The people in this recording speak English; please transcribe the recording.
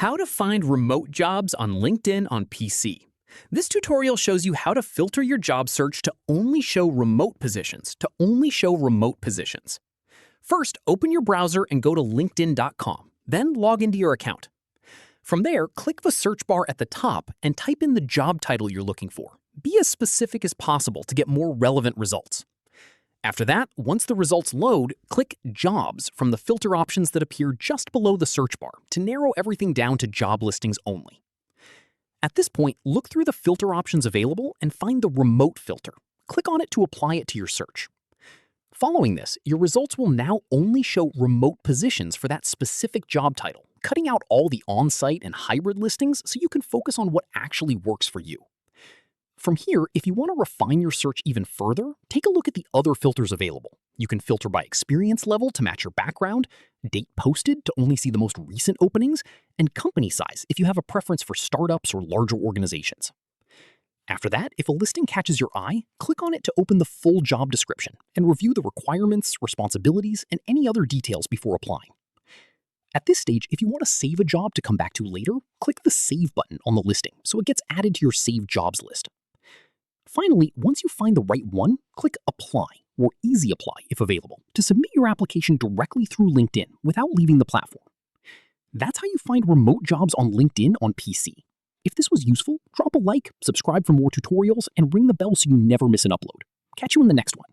How to find remote jobs on LinkedIn on PC. This tutorial shows you how to filter your job search to only show remote positions, First, open your browser and go to linkedin.com, then log into your account. From there, click the search bar at the top and type in the job title you're looking for. Be as specific as possible to get more relevant results. After that, once the results load, click Jobs from the filter options that appear just below the search bar to narrow everything down to job listings only. At this point, look through the filter options available and find the Remote filter. Click on it to apply it to your search. Following this, your results will now only show remote positions for that specific job title, cutting out all the on-site and hybrid listings so you can focus on what actually works for you. From here, if you want to refine your search even further, take a look at the other filters available. You can filter by experience level to match your background, date posted to only see the most recent openings, and company size if you have a preference for startups or larger organizations. After that, if a listing catches your eye, click on it to open the full job description and review the requirements, responsibilities, and any other details before applying. At this stage, if you want to save a job to come back to later, click the Save button on the listing so it gets added to your Saved Jobs list. Finally, once you find the right one, click Apply, or Easy Apply if available, to submit your application directly through LinkedIn without leaving the platform. That's how you find remote jobs on LinkedIn on PC. If this was useful, drop a like, subscribe for more tutorials, and ring the bell so you never miss an upload. Catch you in the next one.